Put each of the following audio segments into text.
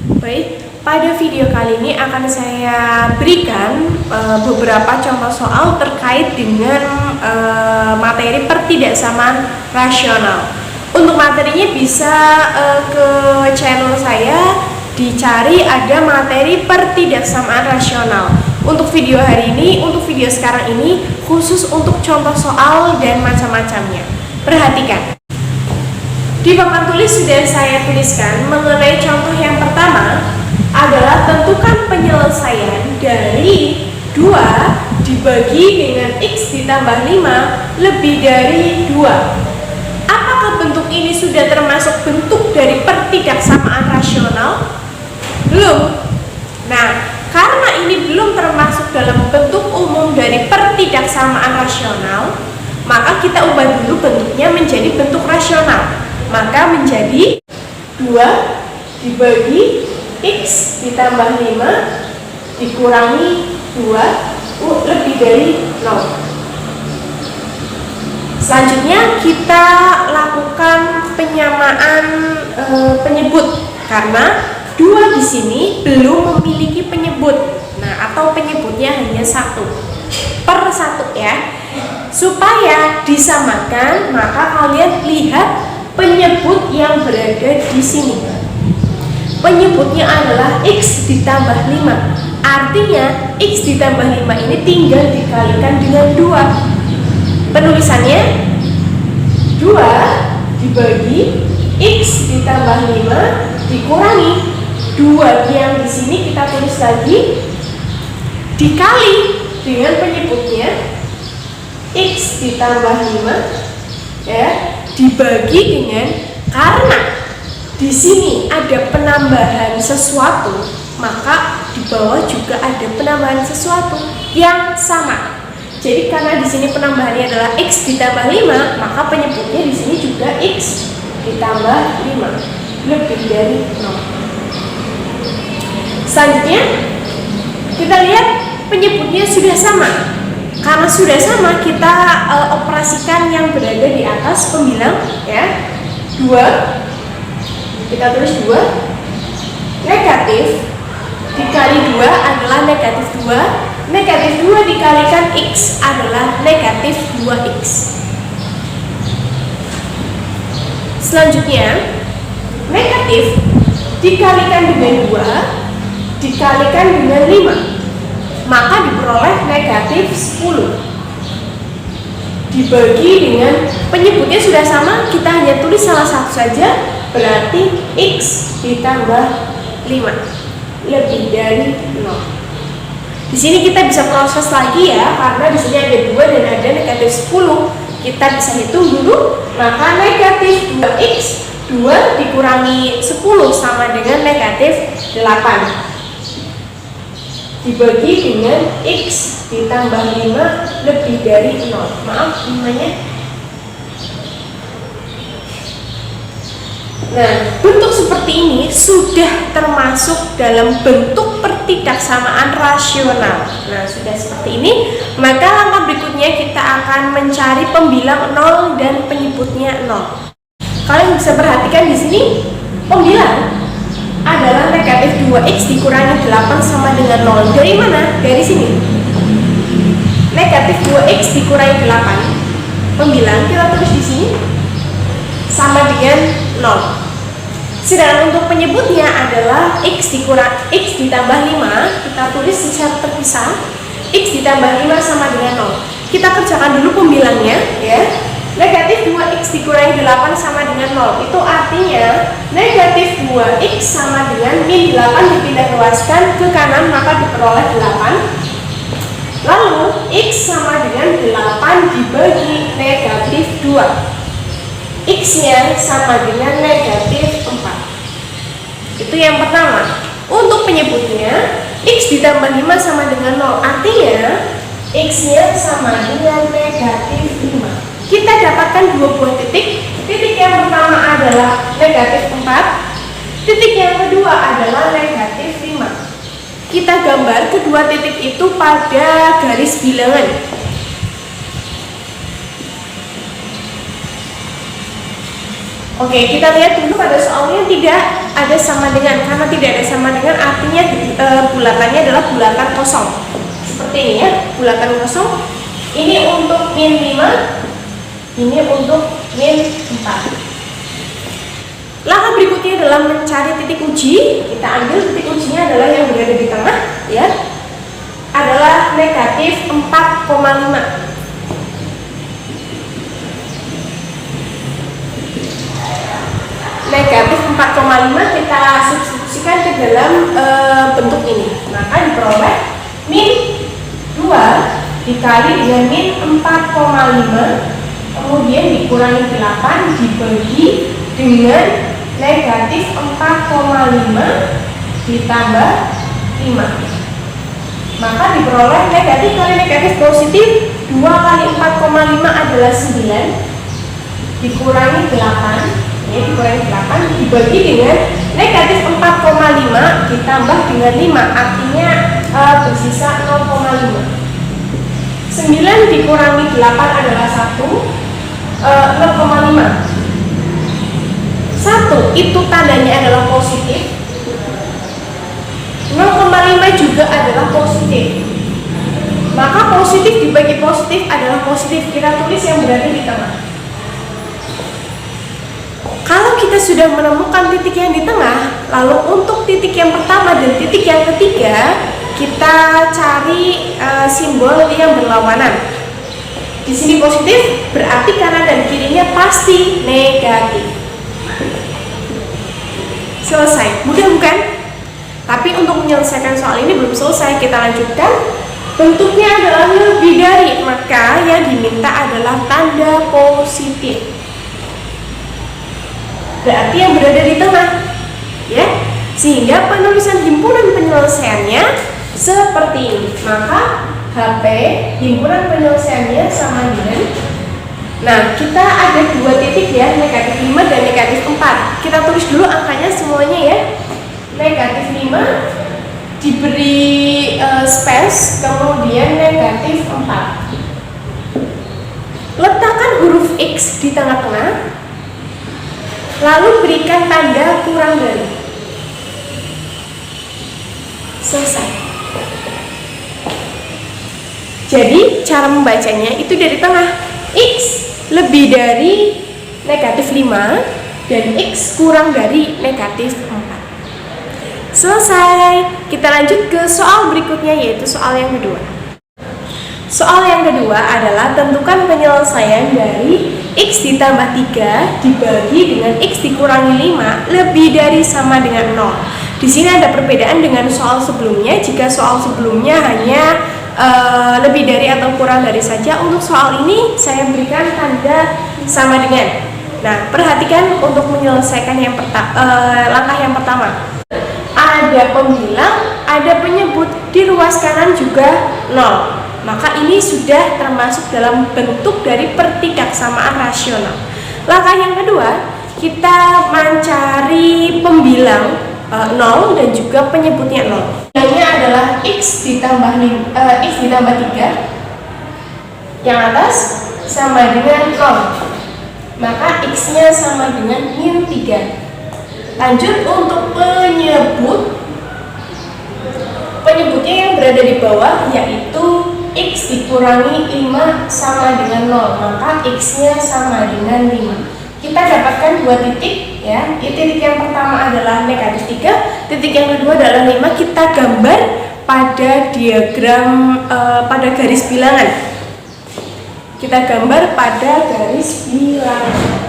Baik, pada video kali ini akan saya berikan beberapa contoh soal terkait dengan materi pertidaksamaan rasional. Untuk materinya bisa ke channel saya, dicari ada materi pertidaksamaan rasional. Untuk video hari ini, untuk video sekarang ini khusus untuk contoh soal dan macam-macamnya. Perhatikan. Di papan tulis sudah saya tuliskan mengenai contoh yang pertama adalah tentukan penyelesaian dari 2 dibagi dengan X ditambah 5 lebih dari 2. Apakah bentuk ini sudah termasuk bentuk dari pertidaksamaan rasional? Belum. Nah, karena ini belum termasuk dalam bentuk umum dari pertidaksamaan rasional, maka kita ubah dulu bentuknya menjadi bentuk rasional. Maka menjadi 2 dibagi X ditambah 5 dikurangi 2 lebih dari 0. Selanjutnya kita lakukan penyamaan penyebut, karena 2 di sini belum memiliki penyebut. Nah, atau penyebutnya hanya 1 per 1 ya. Supaya disamakan, maka kalian lihat penyebut yang berada di sini. Penyebutnya adalah X ditambah 5. Artinya X ditambah 5 ini tinggal dikalikan dengan 2. Penulisannya 2 dibagi X ditambah 5 dikurangi 2 yang di sini kita tulis lagi dikali dengan penyebutnya X ditambah 5 ya, dibagi dengan, karena di sini ada penambahan sesuatu, maka di bawah juga ada penambahan sesuatu yang sama. Jadi karena di sini penambahannya adalah X ditambah 5, maka penyebutnya di sini juga X ditambah 5 lebih dari 0. Selanjutnya kita lihat penyebutnya sudah sama. Karena sudah sama, kita operasikan yang berada di atas pembilang ya. 2 kita tulis 2 negatif dikali 2 adalah negatif 2. Negatif 2 dikalikan X adalah negatif 2X. Selanjutnya negatif dikalikan dengan 2 dikalikan dengan 5, maka diperoleh negatif 10 dibagi dengan penyebutnya sudah sama, kita hanya tulis salah satu saja, berarti X ditambah 5 lebih dari 0. Di sini kita bisa proses lagi ya, karena di sini ada 2 dan ada negatif 10. Kita bisa hitung dulu, maka negatif 2X 2 dikurangi 10 sama dengan negatif 8 dibagi dengan X ditambah 5 lebih dari 0. Maaf, 5-nya. Nah, bentuk seperti ini sudah termasuk dalam bentuk pertidaksamaan rasional. Nah, sudah seperti ini, maka langkah berikutnya kita akan mencari pembilang 0 dan penyebutnya 0. Kalian bisa perhatikan di sini pembilang adalah negatif 2X dikurangi 8 sama dengan 0. Dari mana? Dari sini. Negatif 2X dikurangi 8. Pembilang kita tulis di sini sama dengan 0. Sedangkan untuk penyebutnya adalah X ditambah 5. Kita tulis secara terpisah. X ditambah 5 sama dengan 0. Kita kerjakan dulu pembilangnya ya. Negatif 2X dikurangi 8 sama dengan 0. Itu artinya negatif 2X sama dengan min 8 dipindah luaskan ke kanan, maka diperoleh 8. Lalu X sama dengan 8 dibagi negatif 2. X-nya sama dengan negatif 4. Itu yang pertama. Untuk penyebutnya X ditambah 5 sama dengan 0. Artinya X-nya sama dengan negatif 5. Kita dapatkan 2 buah titik. Titik yang pertama adalah negatif 4. Titik yang kedua adalah negatif 5. Kita gambar kedua titik itu pada garis bilangan. Oke, kita lihat dulu pada soalnya tidak ada sama dengan. Karena tidak ada sama dengan artinya bulatannya adalah bulatan kosong. Seperti ini ya, bulatan kosong. Ini untuk min 5, ini untuk min 4. Langkah berikutnya adalah mencari titik uji. Kita ambil titik ujinya adalah yang berada di tengah ya. Adalah negatif 4,5. Negatif 4,5 kita substitusikan ke dalam bentuk ini. Maka diperoleh min 2 dikali dengan min 4,5 kemudian dikurangi 8 dibagi dengan negatif 4,5 ditambah 5. Maka diperoleh negatif kali negatif positif. 2 kali 4,5 adalah 9 dikurangi 8 ya, dikurangi 8 dibagi dengan negatif 4,5 ditambah dengan 5, artinya bersisa 0,5. 9 dikurangi 8 adalah 1, 0,5. 1 itu tandanya adalah positif, 0,5 juga adalah positif. Maka positif dibagi positif adalah positif. Kita tulis yang berada di tengah. Kalau kita sudah menemukan titik yang di tengah, lalu untuk titik yang pertama dan titik yang ketiga, kita cari simbol yang berlawanan. Di sini positif, berarti kanan dan kirinya pasti negatif. Selesai, mudah bukan? Tapi untuk menyelesaikan soal ini belum selesai, kita lanjutkan. Bentuknya adalah lebih dari, maka yang diminta adalah tanda positif. Berarti yang berada di tengah ya, sehingga penulisan himpunan penyelesaiannya seperti ini. Maka HP himpunan penyelesaiannya sama dengan, nah kita ada dua titik ya, negatif 5 dan negatif 4. Kita tulis dulu angkanya semuanya ya. Negatif 5 diberi space, kemudian negatif 4. Letakkan huruf X di tengah-tengah, lalu berikan tanda kurang dari. Selesai. Jadi cara membacanya itu dari tengah. X lebih dari negatif 5 dan X kurang dari negatif 4. Selesai. Kita lanjut ke soal berikutnya, yaitu soal yang kedua. Soal yang kedua adalah tentukan penyelesaian dari X ditambah 3 dibagi dengan X dikurangi 5 lebih dari sama dengan 0. Di sini ada perbedaan dengan soal sebelumnya. Jika soal sebelumnya hanya lebih dari atau kurang dari saja, untuk soal ini saya berikan tanda sama dengan. Nah, perhatikan untuk menyelesaikan yang langkah yang pertama. Ada pembilang, ada penyebut, di ruas kanan juga 0. Maka ini sudah termasuk dalam bentuk dari pertidaksamaan rasional. Langkah yang kedua, kita mencari pembilang 0 dan juga penyebutnya 0. Pembilangnya adalah X ditambah 3. Yang atas sama dengan 0. Maka X-nya sama dengan min 3. Lanjut untuk penyebutnya yang berada di bawah, yaitu X dikurangi 5 sama dengan 0, maka X-nya sama dengan 5. Kita dapatkan dua titik ya. Titik yang pertama adalah negatif 3, titik yang kedua adalah 5. Kita gambar pada diagram pada garis bilangan. Kita gambar pada garis bilangan.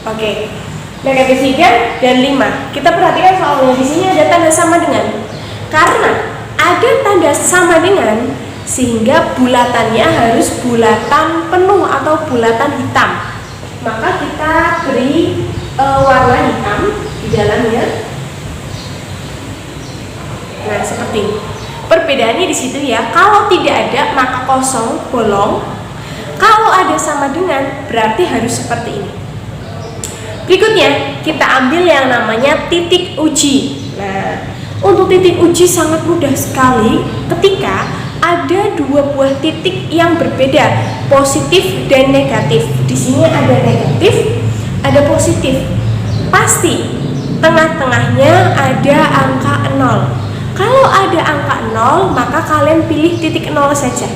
Oke, negatif 3 dan 5. Kita perhatikan soalnya di sini ada tanda sama dengan. Karena ada tanda sama dengan, sehingga bulatannya harus bulatan penuh atau bulatan hitam. Maka kita beri warna hitam di dalamnya. Nah, seperti ini. Perbedaannya di situ ya. Kalau tidak ada maka kosong, bolong. Kalau ada sama dengan berarti harus seperti ini. Berikutnya kita ambil yang namanya titik uji. Nah, Untuk titik uji sangat mudah sekali ketika ada dua buah titik yang berbeda, positif dan negatif. Di sini ada negatif, ada positif. Pasti tengah-tengahnya ada angka 0. Kalau ada angka 0, maka kalian pilih titik 0 saja.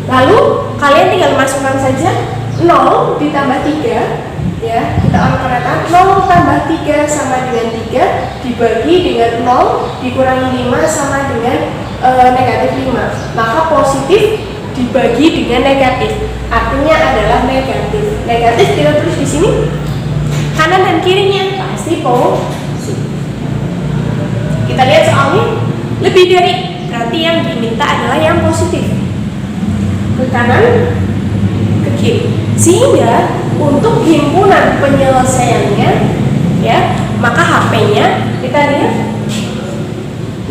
Lalu kalian tinggal masukkan saja 0 ditambah 3. Ya, kita urutkan 0 tambah 3 sama dengan 3 dibagi dengan 0 dikurangi 5 sama dengan negatif 5. Maka positif dibagi dengan negatif, artinya adalah negatif. Negatif kita tulis di sini, kanan dan kirinya pasti positif. Kita lihat soalnya, lebih dari, berarti yang diminta adalah yang positif. Ke kanan, ke kiri. Sehingga untuk himpunan penyelesaiannya, ya, maka HP-nya kita lihat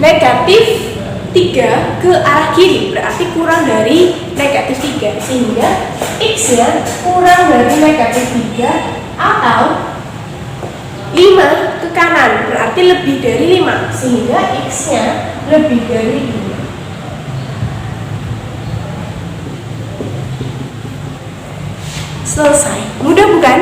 negatif 3 ke arah kiri, berarti kurang dari negatif 3, sehingga X-nya kurang dari negatif 3 atau 5 ke kanan, berarti lebih dari 5, sehingga X-nya lebih dari 5. Selesai. Mudah bukan?